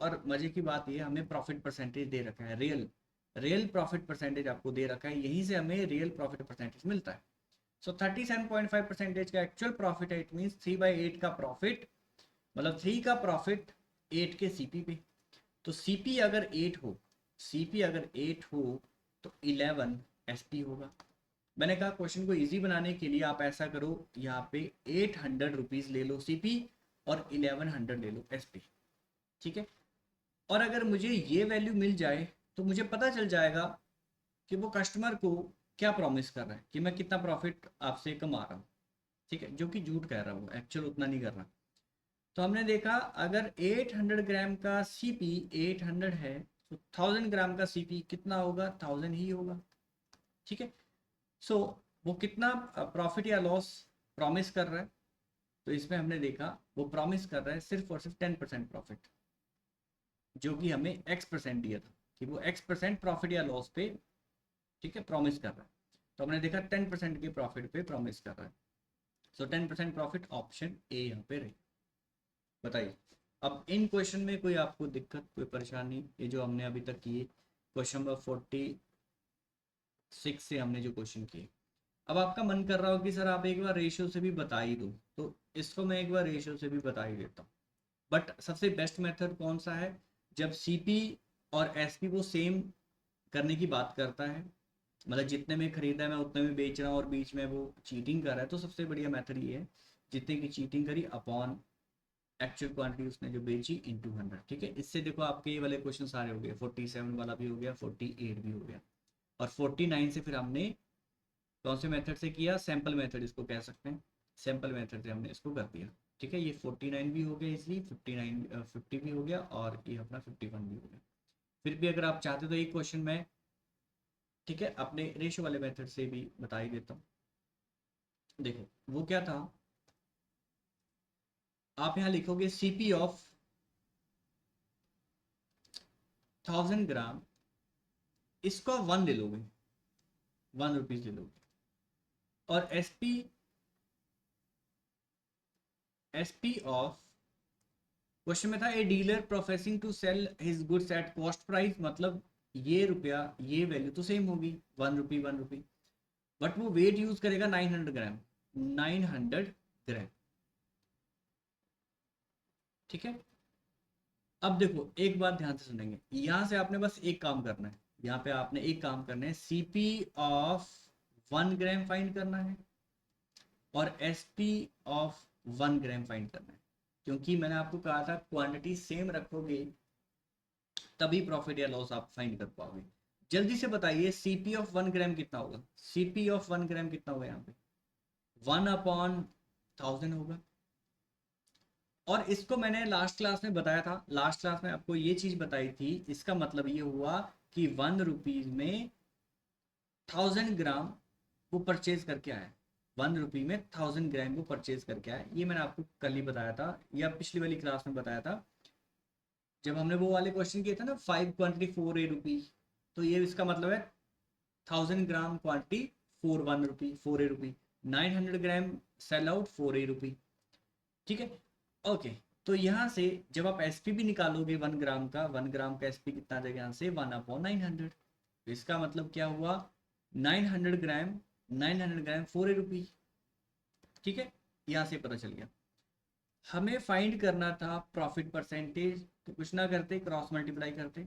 और मजे की बात ये, हमें प्रॉफिट परसेंटेज दे रखा है, रियल रियल प्रॉफिट परसेंटेज आपको दे रखा है, यहीं से हमें रियल प्रॉफिट परसेंटेज मिलता है। सो 37.5% का एक्चुअल प्रॉफिट है, इट मीन 3/8 का प्रॉफिट, मतलब 3 का प्रॉफिट 8 के सीपी पे। तो सीपी अगर 8 हो, सीपी अगर 8 हो तो 11 एसपी होगा। मैंने कहा क्वेश्चन को इजी बनाने के लिए आप ऐसा करो, यहाँ पे 800 रुपीज ले लो सीपी और 1100 ले लो एसपी, ठीक है। और अगर मुझे ये वैल्यू मिल जाए तो मुझे पता चल जाएगा कि वो कस्टमर को क्या प्रॉमिस कर रहा है, कि मैं कितना प्रॉफिट आपसे कमा रहा हूँ, ठीक है, जो कि झूठ कह रहा हूँ, एक्चुअल उतना नहीं कर रहा। तो हमने देखा अगर 800 ग्राम का सीपी 800 है तो 1000 ग्राम का सीपी कितना होगा, 1000 ही होगा, ठीक है। सो वो कितना प्रॉफिट या लॉस प्रॉमिस कर रहा है, तो इसमें हमने देखा वो प्रॉमिस कर रहा है सिर्फ और सिर्फ 10% प्रॉफिट, जो कि हमें x% दिया था कि वो x% प्रॉफिट या लॉस पे, ठीक है, प्रॉमिस कर रहा है। तो हमने देखा 10% के प्रॉफिट पे प्रॉमिस कर रहा है। सो 10% प्रॉफिट, ऑप्शन ए यहाँ पे रही। बताइए, अब इन क्वेश्चन में कोई आपको दिक्कत, कोई परेशानी, ये जो हमने अभी तक किए क्वेश्चन नंबर 46 से हमने जो क्वेश्चन किए, अब आपका मन कर रहा हो कि सर आप एक बार रेशियो से भी बता ही दो, तो इसको मैं एक बार रेशियो से भी बता ही देता हूँ। बट सबसे बेस्ट मेथड कौन सा है, जब सीपी और एसपी वो सेम करने की बात करता है, मतलब जितने में खरीदा है मैं उतने में बेच रहा हूँ और बीच में वो चीटिंग कर रहा है, तो सबसे बढ़िया मेथड ये है, जितने की चीटिंग करी अपॉन एक्चुअल क्वांटिटी उसने जो बेची इनटू 100, ठीक है। इससे देखो आपके ये वाले क्वेश्चन सारे हो गए, 47 वाला भी हो गया, 48 भी हो गया, और 49 से फिर हमने कौन से मेथड से किया, सैम्पल मेथड इसको कह सकते हैं, सैम्पल मेथड से हमने इसको कर दिया, ठीक है। ये 49 भी हो गया, इसलिए 50 भी हो गया, और ये अपना 51 भी हो गया। फिर भी अगर आप चाहते तो एक क्वेश्चन में, ठीक है, अपने रेशो वाले मेथड से भी बता ही देता हूँ। देखो वो क्या था, आप यहाँ लिखोगे सीपी ऑफ 1000 ग्राम, इसको आप 1 ले लोगे, 1 रुपीज ले लोगे, और एसपी एसपी ऑफ, क्वेश्चन में था a dealer professing to sell his goods at cost price, मतलब ये रुपया, ये वैल्यू तो सेम होगी, 1 रुपी 1 रुपी, बट वो वेट यूज करेगा 900 ग्राम, 900 ग्राम। ठीक है। अब देखो एक बात ध्यान से सुनेंगे, यहाँ से आपने बस एक काम करना है, यहाँ पे आपने एक काम करना है, सीपी ऑफ 1 ग्राम फाइंड करना है और एसपी ऑफ 1 ग्राम फाइंड करना है। क्योंकि मैंने आपको कहा था क्वांटिटी सेम रखोगे तभी प्रॉफिट या लॉस आप फाइंड कर पाओगे। जल्दी से बताइए सीपी ऑफ 1 ग्राम कितना होगा, सीपी ऑफ 1 ग्राम कितना होगा यहाँ पे, 1/1000 होगा। और इसको मैंने लास्ट क्लास में बताया था, लास्ट क्लास में आपको ये चीज बताई थी, इसका मतलब ये हुआ कि 1 रुपीज में 1000 ग्राम वो परचेज करके आया, 1 रुपी में 1000 ग्राम वो परचेज करके आया। ये मैंने आपको कल ही बताया था या पिछली वाली क्लास में बताया था, जब हमने वो वाले क्वेश्चन किए थे ना, 5 क्वांटिटी 4 A रुपी। तो ये इसका मतलब है 1000 gram quantity 4 1 rupee 4 A rupee, 900 gram sell out 4 A rupee. ठीक है। ओके। तो यहाँ से जब आप एसपी भी निकालोगे 1 ग्राम का, 1 ग्राम का एसपी कितना आ जाएगा यहाँ से, 1/900। तो इसका मतलब क्या हुआ, 900 ग्राम, 900 ग्राम 4 A रुपी। ठीक है। यहाँ से पता चल गया। हमें फाइंड करना था प्रॉफिट परसेंटेज, तो कुछ ना करते, क्रॉस मल्टीप्लाई करते,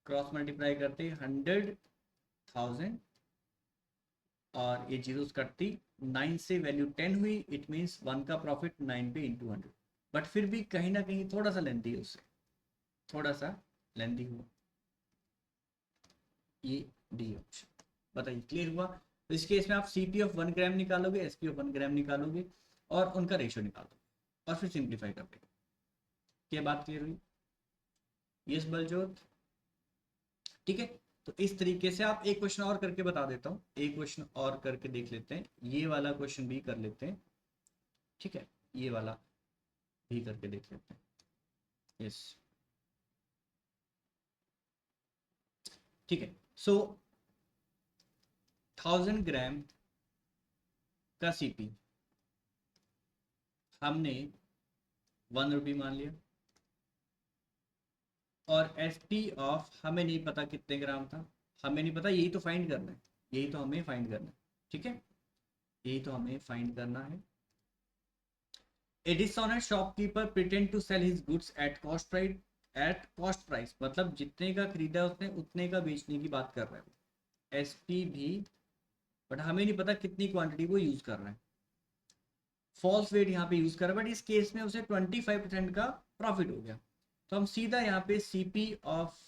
क्रॉस मल्टीप्लाई करते 100,000 और ये जीरो कटती, 9 से वैल्यू 10 हुई, इट मीन्स 1 का प्रॉफिट 9 पे इंटू 100। बट फिर भी कहीं ना कहीं थोड़ा सा लेंथी है उससे, थोड़ा सा लेंथी हुआ। ये डी ऑप्शन। बताइए क्लियर हुआ। तो इस केस में आप सीपी ऑफ 1 ग्राम निकालोगे, एसपी ऑफ 1 ग्राम निकालोगे और उनका रेशियो निकालोगे और फिर सिंप्लीफाई कर देंगे। क्या बात क्लियर हुई? यस बलजोत। ठीक है। तो इस तरीके से आप एक क्वेश्चन और करके बता देता हूँ, एक क्वेश्चन और करके देख लेते हैं, ये वाला क्वेश्चन भी कर लेते हैं। ठीक है। ये वाला भी करके देख लेते हैं। यस। ठीक है। सो 1000 ग्राम का सीपी हमने 1 रुपी मान लिया और एसपी ऑफ हमें नहीं पता कितने ग्राम था, हमें नहीं पता, यही तो फाइंड करना है, यही तो हमें फाइंड करना है। ठीक है। यही तो हमें फाइंड करना है। A dishonest shopkeeper pretend to sell his goods at cost price, at cost price मतलब जितने का खरीदा उसने उतने का बेचने की बात कर रहा है, एसपी भी, बट हमें नहीं पता कितनी क्वांटिटी वो यूज कर रहा है, फॉल्स वेट यहाँ पे यूज कर रहा है, बट इस केस में उसे 25% का प्रॉफिट हो गया। तो हम सीधा यहाँ पे सीपी ऑफ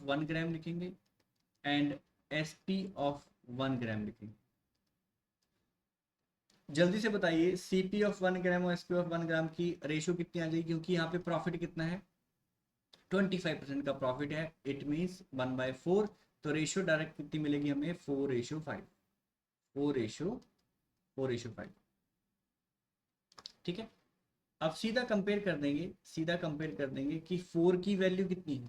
1 ग्राम लिखेंगे एंड एसपी ऑफ 1 ग्राम लिखेंगे। जल्दी से बताइए सीपी ऑफ 1 ग्राम और एसपी ऑफ 1 ग्राम की रेशियो कितनी आ जाएगी, क्योंकि यहाँ पे प्रॉफिट कितना है, 25% का प्रॉफिट है, इट मीन्स 1/4। तो रेशियो डायरेक्ट कितनी मिलेगी हमें, 4:5, 4:5। ठीक है। अब सीधा कंपेयर कर देंगे, सीधा कंपेयर कर देंगे कि 4 की वैल्यू कितनी है,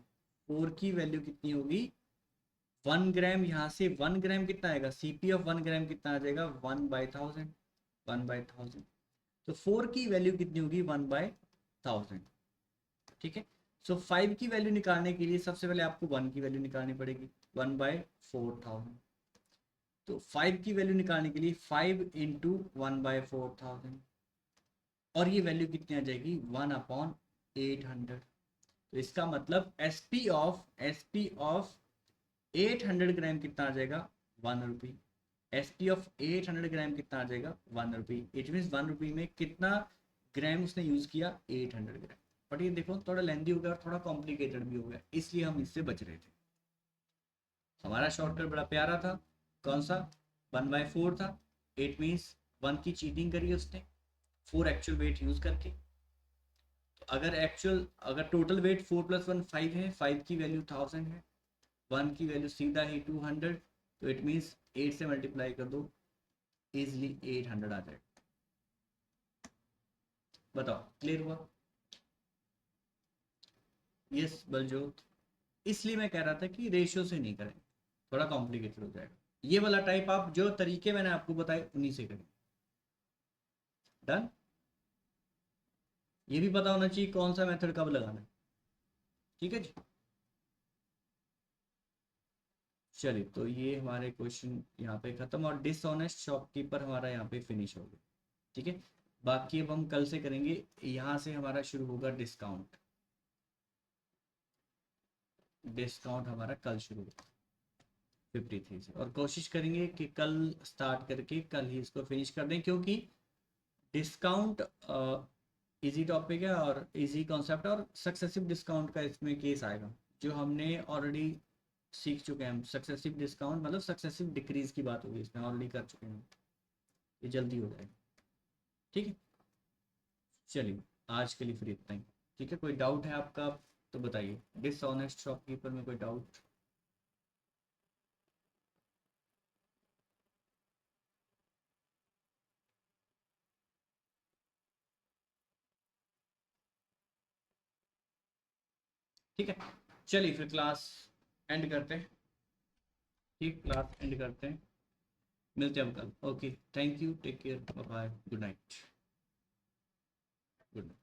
4 की वैल्यू कितनी होगी, 1 ग्राम, यहाँ से 1 ग्राम कितना आएगा, सीपी ऑफ 1 ग्राम कितना आ जाएगा, 1/1000, 1/1000। तो 4 की वैल्यू कितनी होगी, 1/1000। ठीक है। सो 5 की वैल्यू निकालने के लिए सबसे पहले आपको 1 की वैल्यू निकालनी पड़ेगी, 1/4000। तो 5 की वैल्यू निकालने के लिए 5 इंटू 1/4000 और ये वैल्यू कितनी आ जाएगी, 1/800। तो इसका मतलब एसपी ऑफ 800 ग्राम कितना आ जाएगा, 1 रुपी। एसपी ऑफ 800 ग्राम कितना आ जाएगा, 1 रुपी। इट मीन 1 रुपी में कितना ग्राम उसने यूज किया, 800 ग्राम। बट ये देखो थोड़ा लेंदी हो गया और थोड़ा कॉम्प्लिकेटेड भी हो गया, इसलिए हम इससे बच रहे थे। हमारा शॉर्टकट बड़ा प्यारा था, कौन सा, 1/4 था। इट मीन्स 1 की चीटिंग करी उसने 4 एक्चुअल वेट यूज करके। तो अगर टोटल वेट 4 + 1 5 है, 5 की वैल्यू 1000 है, 1 की वैल्यू सीधा ही 200, तो इट मीन्स 8 से मल्टीप्लाई कर दो, इजिली 800 आ जाएगा। बताओ क्लियर हुआ? यस बलजोत। इसलिए मैं कह रहा था कि रेशियो से नहीं करें, थोड़ा कॉम्प्लिकेटेड हो जाएगा। ये वाला टाइप आप जो तरीके मैंने आपको बताए उन्हीं से करें। डन। ये भी पता होना चाहिए कौन सा मेथड कब लगाना है। ठीक है जी। चलिए, तो ये हमारे क्वेश्चन यहाँ पे खत्म, और डिसऑनेस्ट शॉपकीपर हमारा यहाँ पे फिनिश हो गया। ठीक है, बाकी अब हम कल से करेंगे। यहाँ से हमारा शुरू होगा डिस्काउंट। डिस्काउंट हमारा कल शुरू होगा 53 से, और कोशिश करेंगे कि कल स्टार्ट करके कल ही इसको फिनिश कर दें, क्योंकि डिस्काउंट इजी टॉपिक है और इजी कॉन्सेप्ट, और सक्सेसिव डिस्काउंट का इसमें केस आएगा जो हमने ऑलरेडी सीख चुके हैं। हम सक्सेसिव डिस्काउंट मतलब सक्सेसिव डिक्रीज की बात होगी, इसमें ऑलरेडी कर चुके हैं, ये जल्दी हो जाएगा। ठीक है, चलिए आज के लिए फिर इतना ही। ठीक है, कोई डाउट है आपका तो बताइए। डिसऑनेस्ट शॉपकीपर में कोई डाउट? ठीक है, चलिए फिर क्लास एंड करते हैं। ठीक, क्लास एंड करते हैं, मिलते हैं हम कल। Okay, thank you, take care, bye bye, good night. Good night.